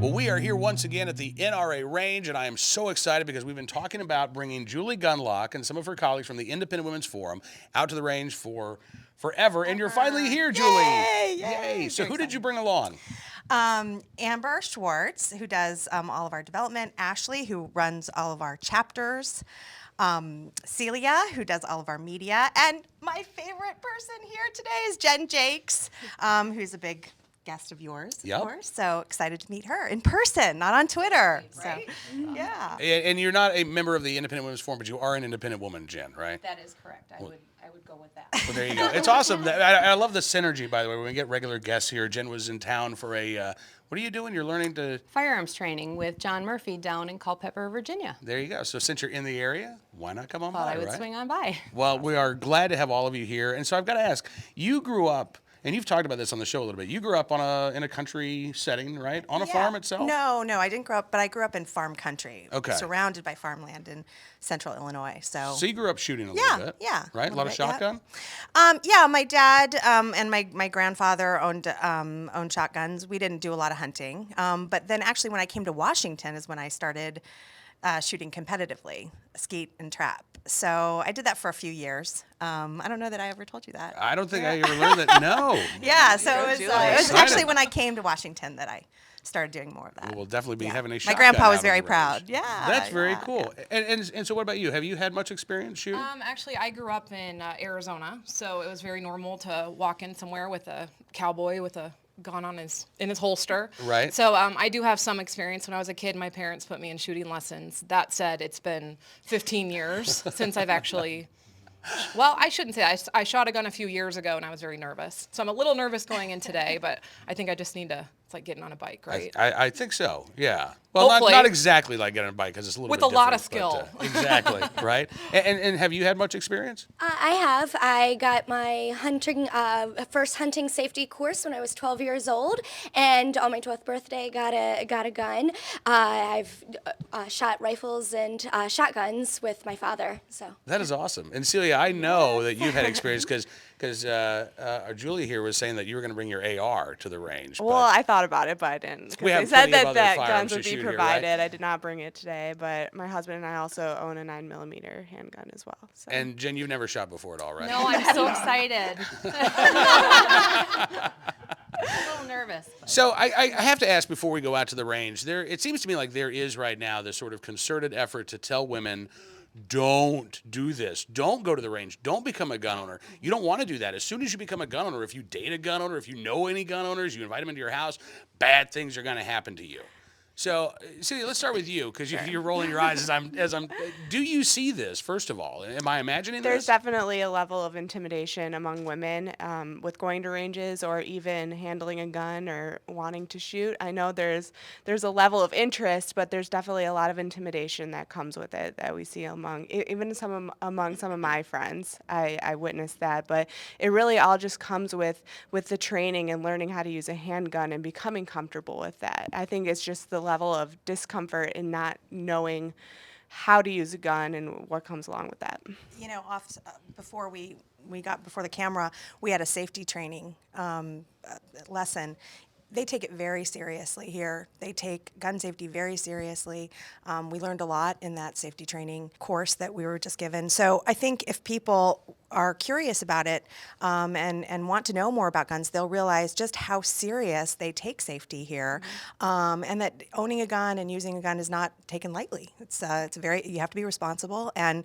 Well, we are here once again at the NRA range, and I am so excited because we've been talking about bringing Julie Gunlock and some of her colleagues from the Independent Women's Forum out to the range for forever, and you're finally here, Julie. Yay! Yay! So who did you bring along? Amber Schwartz, who does all of our development, Ashley, who runs all of our chapters, Celia, who does all of our media, and my favorite person here today is Jen Jakes, who's a big guest of yours, of course. So excited to meet her in person, not on Twitter. Right? So, yeah. And you're not a member of the Independent Women's Forum, but you are an independent woman, Jen, right? That is correct. I would go with that. Well, there you go. It's awesome. I love the synergy, by the way, when we get regular guests here. Jen was in town for a, what are you doing? You're learning to... Firearms training with John Murphy down in Culpeper, Virginia. There you go. So since you're in the area, why not come on Thought by, I would right? swing on by. Well, we are glad to have all of you here. And so I've got to ask, you grew up, and you've talked about this on the show a little bit, you grew up in a country setting, right? On a farm itself? No, I didn't grow up, but I grew up in farm country. Okay. Surrounded by farmland in central Illinois. So you grew up shooting a little bit. Yeah. Right? A lot of shotgun? Yeah, my dad and my grandfather owned shotguns. We didn't do a lot of hunting. But then actually when I came to Washington is when I started shooting competitively, skeet and trap. So I did that for a few years. I don't know that I ever told you that. I don't think I ever learned that. No. Yeah, so it was Excited. actually when I came to Washington that I started doing more of that. We'll definitely be having a My shotgun grandpa out was on very the range. proud. Yeah. That's very yeah, cool. yeah. And so what about you? Have you had much experience shooting? Actually, I grew up in Arizona, so it was very normal to walk in somewhere with a cowboy with a gun in his holster. Right. So I do have some experience. When I was a kid, my parents put me in shooting lessons. That said, it's been 15 years since I've actually... Well, I shouldn't say. I shot a gun a few years ago, and I was very nervous. So I'm a little nervous going in today, but I think I just need to... It's like getting on a bike, right? I think so, yeah. Well, Hopefully. not exactly like getting on a bike, because it's a little With bit a lot of different, but, skill. exactly, right? And have you had much experience? I have. I got my first hunting safety course when I was 12 years old, and on my 12th birthday, got a gun. I've shot rifles and shotguns with my father. So That is awesome. And Celia, I know that you've had experience because Julie here was saying that you were going to bring your AR to the range. Well, I thought about it, but I didn't. We Because have they said plenty of that other firearms guns would to be shoot here, provided. right? I did not bring it today, but my husband and I also own a 9mm handgun as well. So. And Jen, you've never shot before at all, right? No, I'm so excited. I'm a little nervous. But. So I have to ask before we go out to the range, it seems to me like there is right now this sort of concerted effort to tell women, don't do this. Don't go to the range. Don't become a gun owner. You don't want to do that. As soon as you become a gun owner, if you date a gun owner, if you know any gun owners, you invite them into your house, bad things are going to happen to you. So, Celia, let's start with you, because you're rolling your eyes as I'm. Do you see this? First of all, am I imagining There's this? definitely a level of intimidation among women with going to ranges or even handling a gun or wanting to shoot. I know there's a level of interest, but there's definitely a lot of intimidation that comes with it that we see among among some of my friends. I witnessed that, but it really all just comes with the training and learning how to use a handgun and becoming comfortable with that. I think it's just the level of discomfort in not knowing how to use a gun and what comes along with that. You know, before before the camera, we had a safety training lesson. They take it very seriously here. They take gun safety very seriously. We learned a lot in that safety training course that we were just given. So I think if people are curious about it and want to know more about guns, they'll realize just how serious they take safety here, and that owning a gun and using a gun is not taken lightly. It's you have to be responsible, and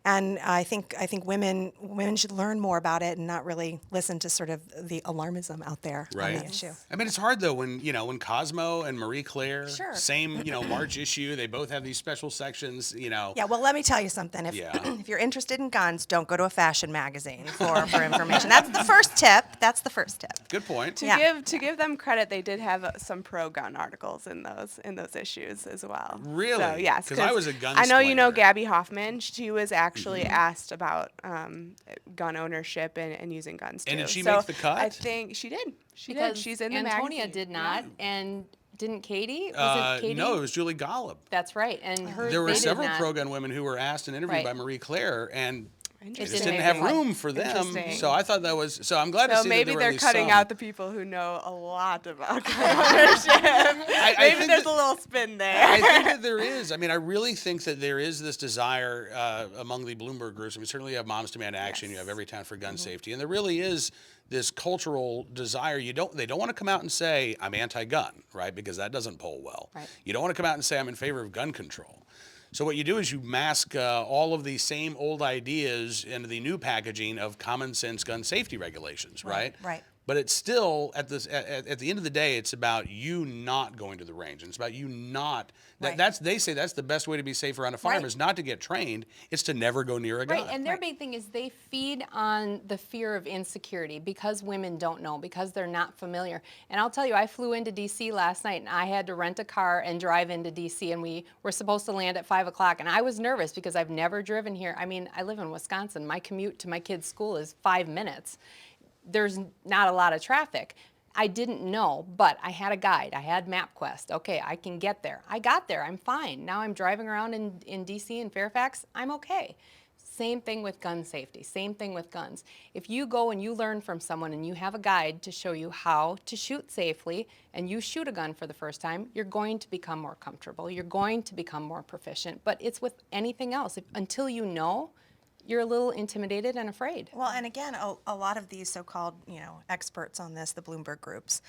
I think women should learn more about it and not really listen to sort of the alarmism out there on the issue. I mean, it's hard though when Cosmo and Marie Claire, Sure. same March issue, they both have these special sections. Yeah, well, let me tell you something. If you're interested in guns, don't go to a fashion magazine for information. That's the first tip. Good point. To give them credit, they did have some pro-gun articles in those issues as well. Really? So, yes. Because I was a gunslinger. I know you know Gabby Hoffman. She was actually asked about gun ownership and using guns too. And did she make the cut? I think she did. She did. She's in the Antonia magazine. did not, and didn't Katie? Was it Katie? No, it was Julie Golub. That's right, and There were they did several not. pro-gun women who were asked and interviewed Right. by Marie Claire, and It It just didn't didn't make have it. room for them. Interesting. So I thought that was, so I'm glad to So see that maybe there were they're at least cutting some. out the people who know a lot about gun ownership. I Maybe think there's that- a little spin there. I think that there is. I mean, I really think that there is this desire among the Bloomberg groups. I mean, certainly you have Moms Demand Action, you have Every Town for Gun Safety, and there really is this cultural desire. They don't want to come out and say I'm anti-gun, right? Because that doesn't poll well. Right. You don't want to come out and say I'm in favor of gun control. So what you do is you mask all of the same old ideas into the new packaging of common sense gun safety regulations, right? Right. But it's still at the end of the day, it's about you not going to the range, and it's about you not. Right. They say that's the best way to be safe around a firearm Right. is not to get trained. It's to never go near a gun. Right, and their big thing is they feed on the fear of insecurity because women don't know, because they're not familiar. And I'll tell you, I flew into D.C. last night, and I had to rent a car and drive into D.C., and we were supposed to land at 5 o'clock, and I was nervous because I've never driven here. I mean, I live in Wisconsin. My commute to my kids' school is 5 minutes. There's not a lot of traffic. I didn't know, but I had a guide. I had MapQuest. Okay, I can get there. I got there. I'm fine. Now I'm driving around in D.C. and Fairfax. I'm okay. Same thing with gun safety. Same thing with guns. If you go and you learn from someone and you have a guide to show you how to shoot safely and you shoot a gun for the first time, you're going to become more comfortable. You're going to become more proficient. But it's with anything else. Until you know, you're a little intimidated and afraid. Well, and again, a lot of these so-called, experts on this, the Bloomberg groups,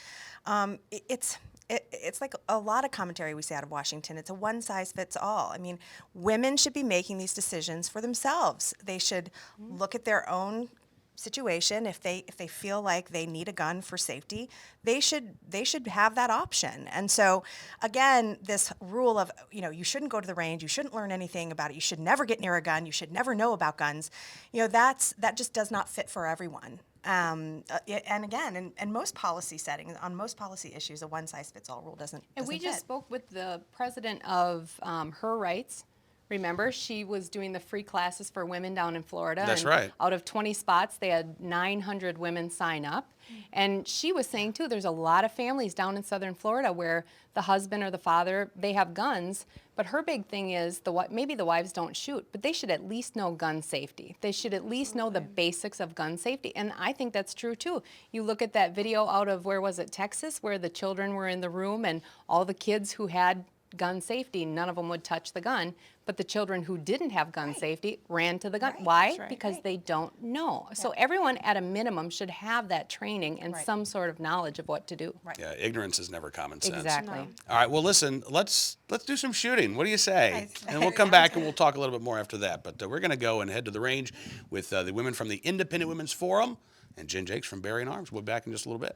it's like a lot of commentary we see out of Washington. It's a one-size-fits-all. I mean, women should be making these decisions for themselves. They should look at their own situation. If they feel like they need a gun for safety, they should have that option. And so again, this rule of you shouldn't go to the range, you shouldn't learn anything about it, you should never get near a gun, you should never know about guns, that just does not fit for everyone. And again, in most policy settings, on most policy issues, a one-size-fits-all rule doesn't And we fit. just spoke with the president of Her Rights. Remember, she was doing the free classes for women down in Florida. That's and right. Out of 20 spots, they had 900 women sign up. And she was saying, too, there's a lot of families down in southern Florida where the husband or the father, they have guns. But her big thing is, maybe the wives don't shoot, but they should at least know gun safety. They should at least know the basics of gun safety. And I think that's true, too. You look at that video out of, where was it, Texas, where the children were in the room and all the kids who had gun safety, none of them would touch the gun, but the children who didn't have gun safety ran to the gun. Why? right. Because they don't know. So everyone at a minimum should have that training and some sort of knowledge of what to do. Right. Yeah, ignorance is never common sense. Exactly. All right, well, listen, let's do some shooting. What do you say? And we'll come back and we'll talk a little bit more after that. But we're going to go and head to the range with the women from the Independent Women's Forum and Jen Jakes from Bearing Arms. We'll be back in just a little bit.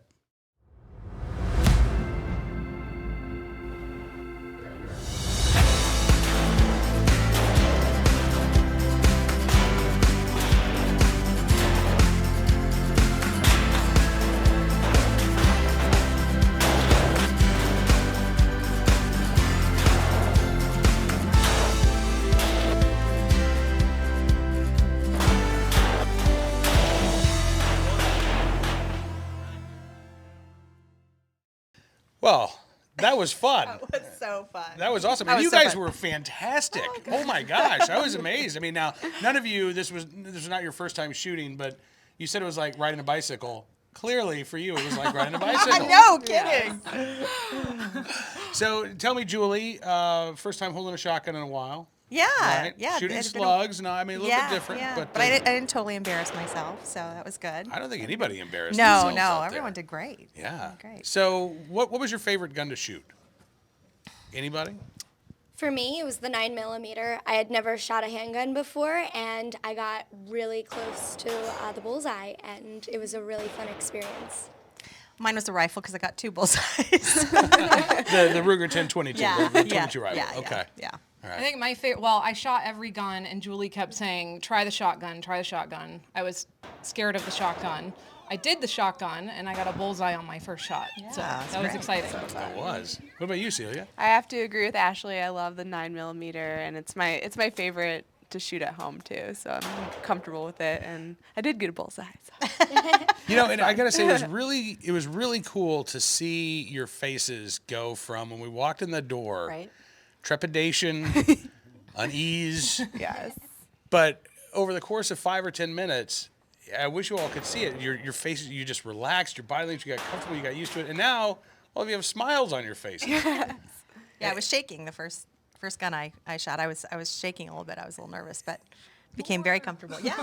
Well, that was fun. It was so fun. That was awesome. And you guys were fantastic. Oh my gosh, I was amazed. I mean, now none of you. This was not your first time shooting, but you said it was like riding a bicycle. Clearly, for you, it was like riding a bicycle. No kidding. So, tell me, Julie, first time holding a shotgun in a while. Yeah, Right? yeah. Shooting it had been slugs. No, I mean a little bit different. Yeah. But, I didn't totally embarrass myself, so that was good. I don't think anybody embarrassed No, themselves no, out everyone there. did great. Yeah. Great. So, what was your favorite gun to shoot? Anybody? For me, it was the 9mm. I had never shot a handgun before, and I got really close to the bullseye, and it was a really fun experience. Mine was a rifle because I got two bullseyes. The Ruger 1022. yeah, the yeah, 22 rifle. yeah, Okay. yeah. All I right. think my favorite, well, I shot every gun, and Julie kept saying, try the shotgun, try the shotgun. I was scared of the shotgun. I did the shotgun, and I got a bullseye on my first shot. So that's that was great. exciting. That was. What about you, Celia? I have to agree with Ashley. I love the 9mm, and it's my favorite to shoot at home too. So I'm comfortable with it, and I did get a bullseye. So. You know, and I gotta say, it was really cool to see your faces go from when we walked in the door, Right? trepidation, unease, Yes. but over the course of 5 or 10 minutes, I wish you all could see it. Your face, you just relaxed, your body language, you got comfortable, you got used to it, and now all of you have smiles on your faces. Yeah, I was shaking the first gun I shot. I was shaking a little bit. I was a little nervous, but became very comfortable. Yeah.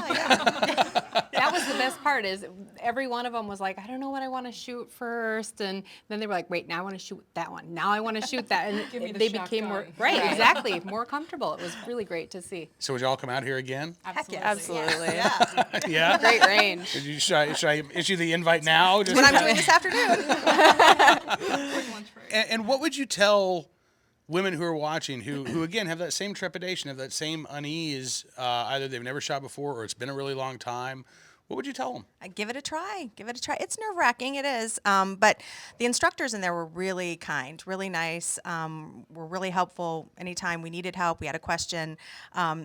That was the best part is every one of them was like, I don't know what I want to shoot first. And then they were like, wait, now I want to shoot that one. Now I want to shoot that. And Give me the they became more, shotgun. right, exactly, more comfortable. It was really great to see. So would you all come out here again? Absolutely. Yeah. Yeah? Great range. Should I issue the invite now? What I'm doing this afternoon. And what would you tell women who are watching who again have that same trepidation, have that same unease, either they've never shot before or it's been a really long time? What would you tell them? Give it a try. Give it a try. It's nerve-wracking. It is. But the instructors in there were really kind, really nice, were really helpful anytime we needed help, we had a question.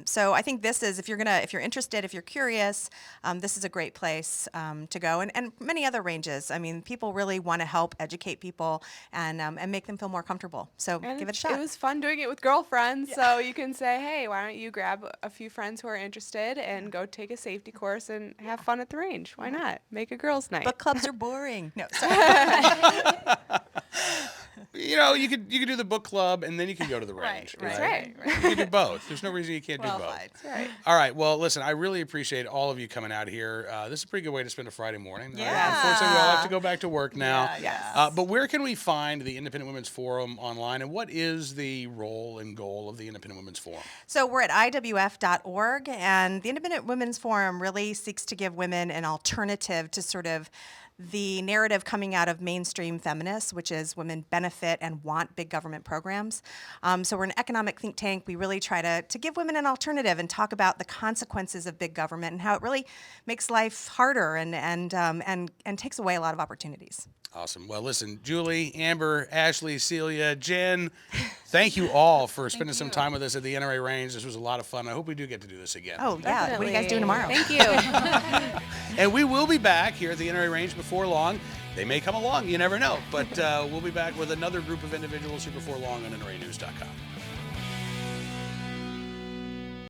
So I think this is, if you're interested, if you're curious, this is a great place to go. And many other ranges. I mean, people really want to help educate people and make them feel more comfortable. So And give it a shot. It was fun doing it with girlfriends, so you can say, hey, why don't you grab a few friends who are interested and go take a safety course and have fun at the range. Why not? Make a girls' night. Book clubs are boring. No, sorry. You know, you could do the book club and then you can go to the range. right. You can do both. There's no reason you can't do both. That's right. All right. Well, listen, I really appreciate all of you coming out here. This is a pretty good way to spend a Friday morning. Yeah. Unfortunately, we all have to go back to work now. Yes. But where can we find the Independent Women's Forum online, and what is the role and goal of the Independent Women's Forum? So we're at IWF.org, and the Independent Women's Forum really seeks to give women an alternative to sort of the narrative coming out of mainstream feminists, which is women benefit and want big government programs. So we're an economic think tank. We really try to give women an alternative and talk about the consequences of big government and how it really makes life harder and takes away a lot of opportunities. Awesome. Well, listen, Julie, Amber, Ashley, Celia, Jen, thank you all for spending some time with us at the NRA range. This was a lot of fun. I hope we do get to do this again. Oh, yeah. What are you guys doing tomorrow? Thank you. And we will be back here at the NRA range before long. They may come along, you never know. But we'll be back with another group of individuals here before long on NRAnews.com.